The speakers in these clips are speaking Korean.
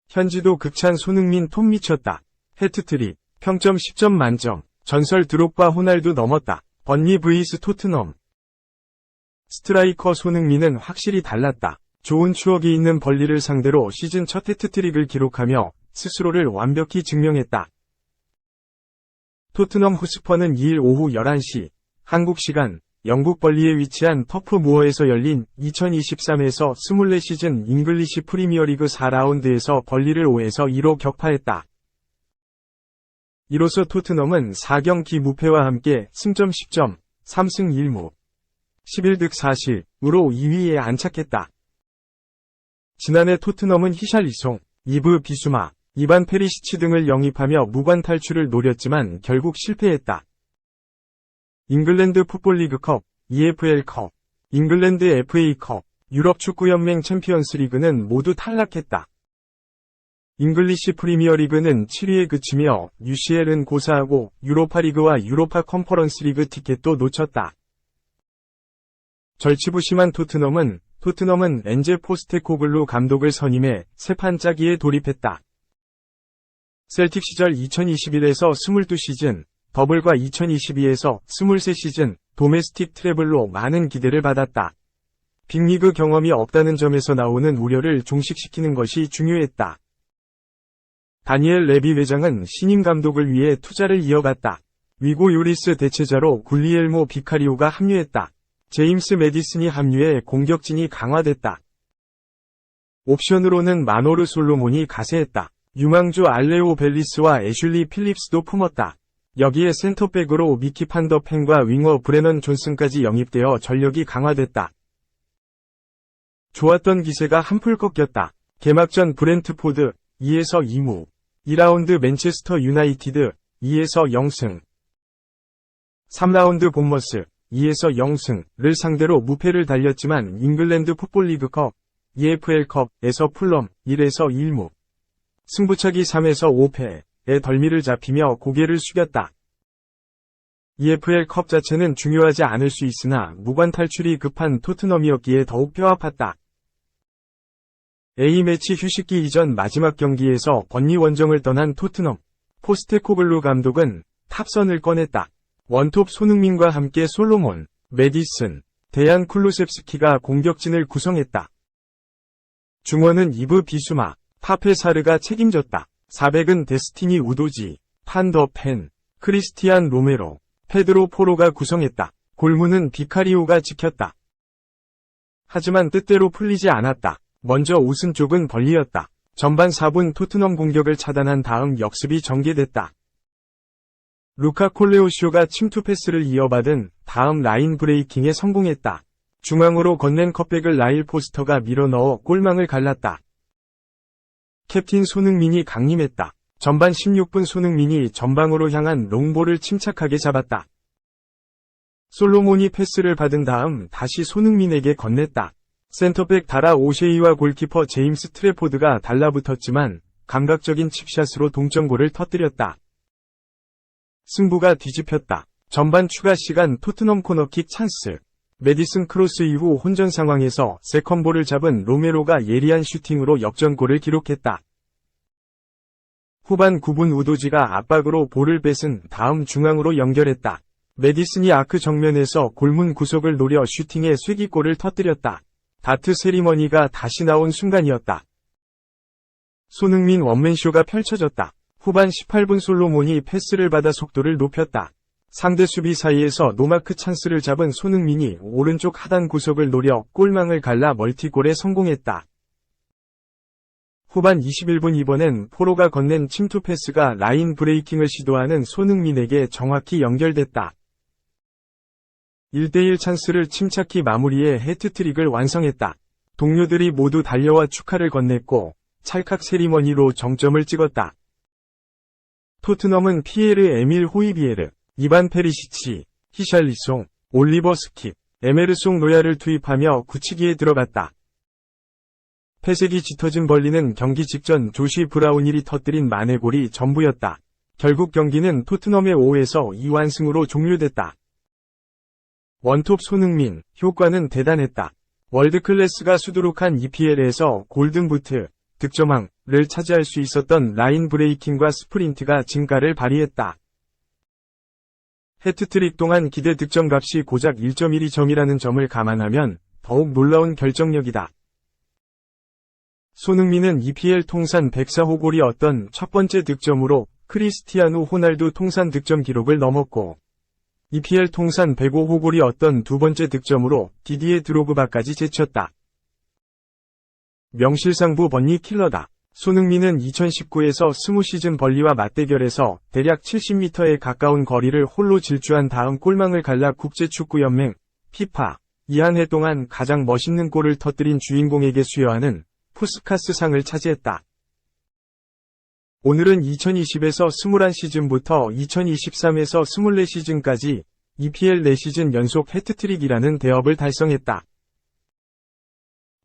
현지도 극찬 손흥민 톱 미쳤다. 해트트릭, 평점 10점 만점, 전설 드록바 호날두 넘었다. 번니 vs 토트넘. 스트라이커 손흥민은 확실히 달랐다. 좋은 추억이 있는 벌리를 상대로 시즌 첫 해트트릭을 기록하며 스스로를 완벽히 증명했다. 토트넘 호스퍼는 2일 오후 11시, 한국 시간, 영국 벌리에 위치한 터프 무어에서 열린 2023에서 24시즌 잉글리시 프리미어리그 4라운드에서 벌리를 5에서 2로 격파했다. 이로써 토트넘은 4경기 무패와 함께 승점 10점, 3승 1무, 11득 4실으로 2위에 안착했다. 지난해 토트넘은 히샬리송, 이브 비수마, 이반 페리시치 등을 영입하며 무관 탈출을 노렸지만 결국 실패했다. 잉글랜드 풋볼리그컵, EFL컵, 잉글랜드 FA컵, 유럽축구연맹 챔피언스리그는 모두 탈락했다. 잉글리시 프리미어리그는 7위에 그치며 UCL은 고사하고 유로파리그와 유로파 컨퍼런스리그 티켓도 놓쳤다. 절치부심한 토트넘은 엔제 포스테코글루 감독을 선임해 새 판짜기에 돌입했다. 셀틱 시절 2021에서 22시즌, 더블과 2022에서 23시즌, 도메스틱 트래블로 많은 기대를 받았다. 빅리그 경험이 없다는 점에서 나오는 우려를 종식시키는 것이 중요했다. 다니엘 레비 회장은 신임 감독을 위해 투자를 이어갔다. 위고 요리스 대체자로 굴리엘모 비카리오가 합류했다. 제임스 매디슨이 합류해 공격진이 강화됐다. 옵션으로는 마노르 솔로몬이 가세했다. 유망주 알레오 벨리스와 애슐리 필립스도 품었다. 여기에 센터백으로 미키 판더펜과 윙어 브레넌 존슨까지 영입되어 전력이 강화됐다. 좋았던 기세가 한풀 꺾였다. 개막전 브렌트포드 2에서 2무, 2라운드 맨체스터 유나이티드 2에서 0승, 3라운드 본머스 2에서 0승을 상대로 무패를 달렸지만 잉글랜드 풋볼리그컵, EFL컵에서 풀럼 1에서 1무, 승부차기 3에서 5패에 덜미를 잡히며 고개를 숙였다. EFL컵 자체는 중요하지 않을 수 있으나 무관 탈출이 급한 토트넘이었기에 더욱 뼈아팠다. A매치 휴식기 이전 마지막 경기에서 번니 원정을 떠난 토트넘, 포스테코글루 감독은 탑선을 꺼냈다. 원톱 손흥민과 함께 솔로몬, 매디슨, 데얀 쿨루셉스키가 공격진을 구성했다. 중원은 이브 비수마, 파페사르가 책임졌다. 400은 데스티니 우도지, 판더펜, 크리스티안 로메로, 페드로 포로가 구성했다. 골문은 비카리오가 지켰다. 하지만 뜻대로 풀리지 않았다. 먼저 웃은 쪽은 벌리였다. 전반 4분 토트넘 공격을 차단한 다음 역습이 전개됐다. 루카 콜레오쇼가 침투 패스를 이어받은 다음 라인 브레이킹에 성공했다. 중앙으로 건넨 컵백을 라일 포스터가 밀어넣어 골망을 갈랐다. 캡틴 손흥민이 강림했다. 전반 16분 손흥민이 전방으로 향한 롱볼을 침착하게 잡았다. 솔로몬이 패스를 받은 다음 다시 손흥민에게 건넸다. 센터백 다라 오셰이와 골키퍼 제임스 트래포드가 달라붙었지만 감각적인 칩샷으로 동점골을 터뜨렸다. 승부가 뒤집혔다. 전반 추가 시간 토트넘 코너킥 찬스. 매디슨 크로스 이후 혼전 상황에서 세컨볼을 잡은 로메로가 예리한 슈팅으로 역전골을 기록했다. 후반 9분 우도지가 압박으로 볼을 뺏은 다음 중앙으로 연결했다. 매디슨이 아크 정면에서 골문 구석을 노려 슈팅에 쐐기골을 터뜨렸다. 다트 세리머니가 다시 나온 순간이었다. 손흥민 원맨쇼가 펼쳐졌다. 후반 18분 솔로몬이 패스를 받아 속도를 높였다. 상대 수비 사이에서 노마크 찬스를 잡은 손흥민이 오른쪽 하단 구석을 노려 골망을 갈라 멀티골에 성공했다. 후반 21분 이번엔 포로가 건넨 침투 패스가 라인 브레이킹을 시도하는 손흥민에게 정확히 연결됐다. 1대1 찬스를 침착히 마무리해 해트트릭을 완성했다. 동료들이 모두 달려와 축하를 건넸고 찰칵 세리머니로 정점을 찍었다. 토트넘은 피에르 에밀 호이비에르, 이반 페리시치, 히샬리송, 올리버 스킵, 에메르송 로야를 투입하며 굳히기에 들어갔다. 패색이 짙어진 벌리는 경기 직전 조시 브라우닐이 터뜨린 만회골이 전부였다. 결국 경기는 토트넘의 5에서 2완승으로 종료됐다. 원톱 손흥민, 효과는 대단했다. 월드클래스가 수두룩한 EPL에서 골든부트, 득점왕을 차지할 수 있었던 라인 브레이킹과 스프린트가 진가를 발휘했다. 해트트릭 동안 기대 득점값이 고작 1.12점이라는 점을 감안하면 더욱 놀라운 결정력이다. 손흥민은 EPL 통산 104호골이었던 첫 번째 득점으로 크리스티아누 호날두 통산 득점 기록을 넘었고, EPL 통산 105호골이었던 두 번째 득점으로 디디에 드로그바까지 제쳤다. 명실상부 번니 킬러다. 손흥민은 2019에서 20시즌 번리와 맞대결에서 대략 70m에 가까운 거리를 홀로 질주한 다음 골망을 갈라 국제축구연맹 피파 이 한 해 동안 가장 멋있는 골을 터뜨린 주인공에게 수여하는 푸스카스상을 차지했다. 오늘은 2020에서 21시즌부터 2023에서 24시즌까지 EPL 4시즌 연속 해트트릭이라는 대업을 달성했다.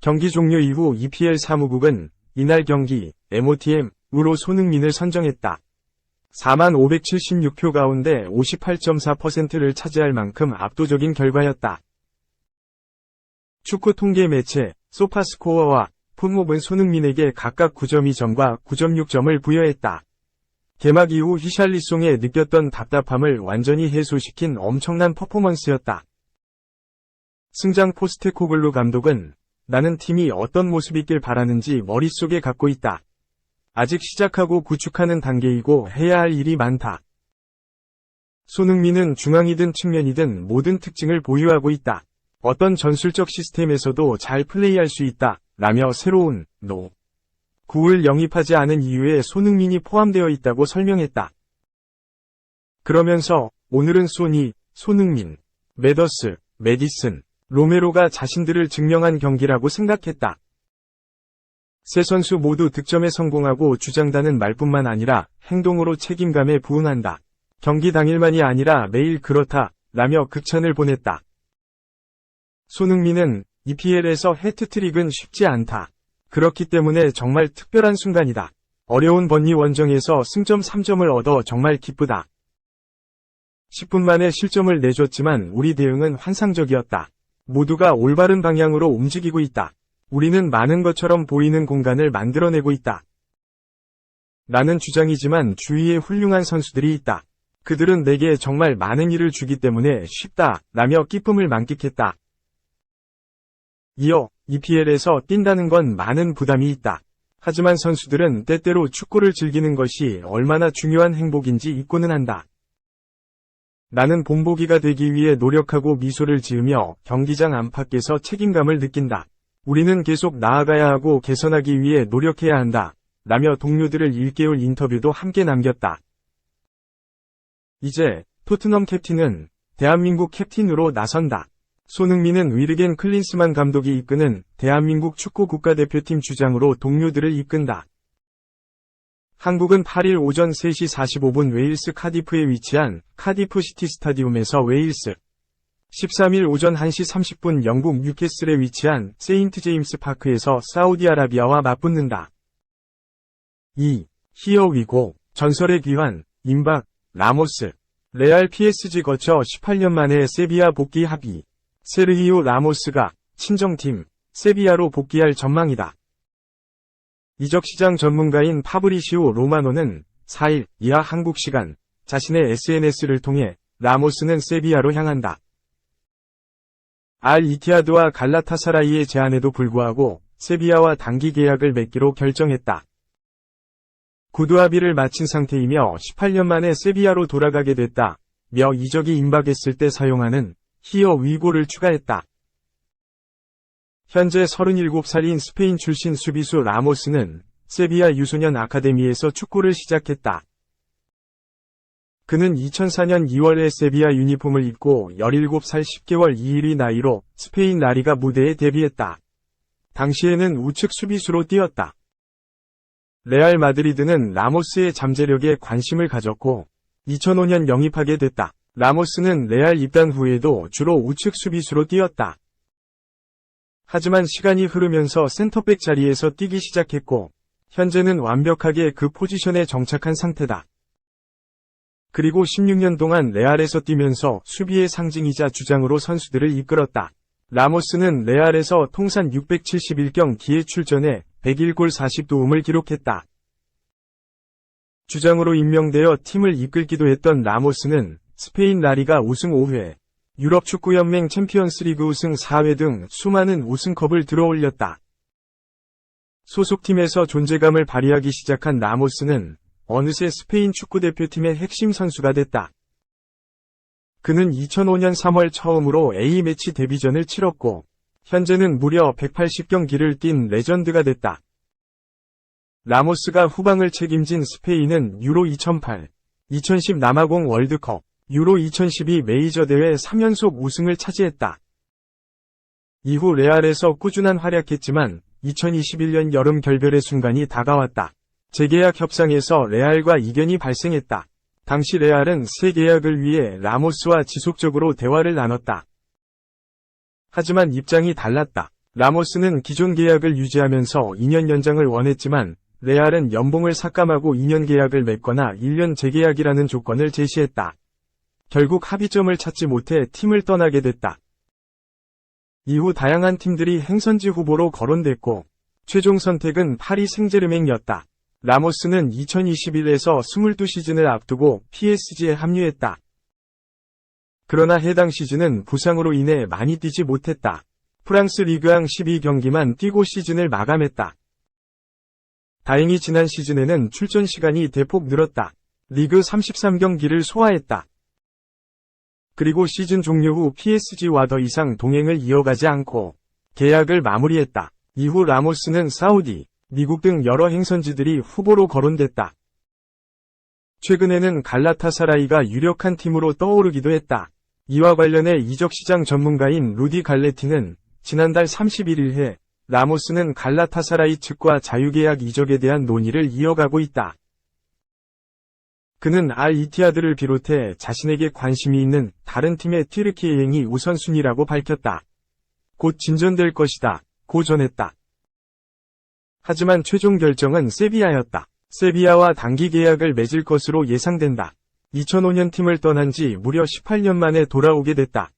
경기 종료 이후 EPL 사무국은 이날 경기 MOTM으로 손흥민을 선정했다. 4576표 가운데 58.4%를 차지할 만큼 압도적인 결과였다. 축구 통계 매체 소파스코어와 풋몹은 손흥민에게 각각 9.2점과 9.6점을 부여했다. 개막 이후 히샬리송에 느꼈던 답답함을 완전히 해소시킨 엄청난 퍼포먼스였다. 승장 포스테코글루 감독은 나는 팀이 어떤 모습이길 바라는지 머릿속에 갖고 있다. 아직 시작하고 구축하는 단계이고 해야 할 일이 많다. 손흥민은 중앙이든 측면이든 모든 특징을 보유하고 있다. 어떤 전술적 시스템에서도 잘 플레이할 수 있다. 라며 새로운 구를 영입하지 않은 이유에 손흥민이 포함되어 있다고 설명했다. 그러면서 오늘은 소니, 손흥민, 메더스, 메디슨, 로메로가 자신들을 증명한 경기라고 생각했다. 세 선수 모두 득점에 성공하고 주장다는 말뿐만 아니라 행동으로 책임감에 부응한다. 경기 당일만이 아니라 매일 그렇다. 라며 극찬을 보냈다. 손흥민은 EPL에서 해트트릭은 쉽지 않다. 그렇기 때문에 정말 특별한 순간이다. 어려운 번니 원정에서 승점 3점을 얻어 정말 기쁘다. 10분 만에 실점을 내줬지만 우리 대응은 환상적이었다. 모두가 올바른 방향으로 움직이고 있다. 우리는 많은 것처럼 보이는 공간을 만들어내고 있다. 라는 주장이지만 주위에 훌륭한 선수들이 있다. 그들은 내게 정말 많은 일을 주기 때문에 쉽다. 라며 기쁨을 만끽했다. 이어 EPL에서 뛴다는 건 많은 부담이 있다. 하지만 선수들은 때때로 축구를 즐기는 것이 얼마나 중요한 행복인지 잊고는 한다. 나는 본보기가 되기 위해 노력하고 미소를 지으며 경기장 안팎에서 책임감을 느낀다. 우리는 계속 나아가야 하고 개선하기 위해 노력해야 한다. 라며 동료들을 일깨울 인터뷰도 함께 남겼다. 이제 토트넘 캡틴은 대한민국 캡틴으로 나선다. 손흥민은 위르겐 클린스만 감독이 이끄는 대한민국 축구 국가대표팀 주장으로 동료들을 이끈다. 한국은 8일 오전 3시 45분 웨일스 카디프에 위치한 카디프 시티 스타디움에서 웨일스, 13일 오전 1시 30분 영국 뉴캐슬에 위치한 세인트 제임스 파크에서 사우디아라비아와 맞붙는다. 2. 히어 위고, 전설의 귀환, 임박, 라모스, 레알 PSG 거쳐 18년 만에 세비야 복귀 합의. 세르히오 라모스가 친정팀 세비야로 복귀할 전망이다. 이적시장 전문가인 파브리시오 로마노는 4일 이하 한국 시간 자신의 SNS를 통해 라모스는 세비야로 향한다. 알 이티하드와 갈라타사라이의 제안에도 불구하고 세비야와 단기 계약을 맺기로 결정했다. 구두 합의를 마친 상태이며 18년 만에 세비야로 돌아가게 됐다. 며 이적이 임박했을 때 사용하는 히어 위고를 추가했다. 현재 37살인 스페인 출신 수비수 라모스는 세비야 유소년 아카데미에서 축구를 시작했다. 그는 2004년 2월에 세비야 유니폼을 입고 17살 10개월 2일의 나이로 스페인 라리가 무대에 데뷔했다. 당시에는 우측 수비수로 뛰었다. 레알 마드리드는 라모스의 잠재력에 관심을 가졌고 2005년 영입하게 됐다. 라모스는 레알 입단 후에도 주로 우측 수비수로 뛰었다. 하지만 시간이 흐르면서 센터백 자리에서 뛰기 시작했고 현재는 완벽하게 그 포지션에 정착한 상태다. 그리고 16년 동안 레알에서 뛰면서 수비의 상징이자 주장으로 선수들을 이끌었다. 라모스는 레알에서 통산 671경기에 출전해 101골 40도움을 기록했다. 주장으로 임명되어 팀을 이끌기도 했던 라모스는 스페인 라리가 우승 5회, 유럽 축구연맹 챔피언스리그 우승 4회 등 수많은 우승컵을 들어올렸다. 소속팀에서 존재감을 발휘하기 시작한 라모스는 어느새 스페인 축구대표팀의 핵심 선수가 됐다. 그는 2005년 3월 처음으로 A매치 데뷔전을 치렀고, 현재는 무려 180경기를 뛴 레전드가 됐다. 라모스가 후방을 책임진 스페인은 유로 2008, 2010 남아공 월드컵, 유로 2012 메이저 대회 3연속 우승을 차지했다. 이후 레알에서 꾸준한 활약했지만 2021년 여름 결별의 순간이 다가왔다. 재계약 협상에서 레알과 이견이 발생했다. 당시 레알은 새 계약을 위해 라모스와 지속적으로 대화를 나눴다. 하지만 입장이 달랐다. 라모스는 기존 계약을 유지하면서 2년 연장을 원했지만 레알은 연봉을 삭감하고 2년 계약을 맺거나 1년 재계약이라는 조건을 제시했다. 결국 합의점을 찾지 못해 팀을 떠나게 됐다. 이후 다양한 팀들이 행선지 후보로 거론됐고 최종 선택은 파리 생제르맹이었다. 라모스는 2021에서 22시즌을 앞두고 PSG에 합류했다. 그러나 해당 시즌은 부상으로 인해 많이 뛰지 못했다. 프랑스 리그앙 12경기만 뛰고 시즌을 마감했다. 다행히 지난 시즌에는 출전 시간이 대폭 늘었다. 리그 33경기를 소화했다. 그리고 시즌 종료 후 PSG와 더 이상 동행을 이어가지 않고 계약을 마무리했다. 이후 라모스는 사우디, 미국 등 여러 행선지들이 후보로 거론됐다. 최근에는 갈라타사라이가 유력한 팀으로 떠오르기도 했다. 이와 관련해 이적시장 전문가인 루디 갈레티는 지난달 31일에 라모스는 갈라타사라이 측과 자유계약 이적에 대한 논의를 이어가고 있다. 그는 알-이티하드를 비롯해 자신에게 관심이 있는 다른 팀의 튀르키 여행이 우선순위라고 밝혔다. 곧 진전될 것이다. 고 전했다. 하지만 최종 결정은 세비야였다. 세비야와 단기 계약을 맺을 것으로 예상된다. 2005년 팀을 떠난 지 무려 18년 만에 돌아오게 됐다.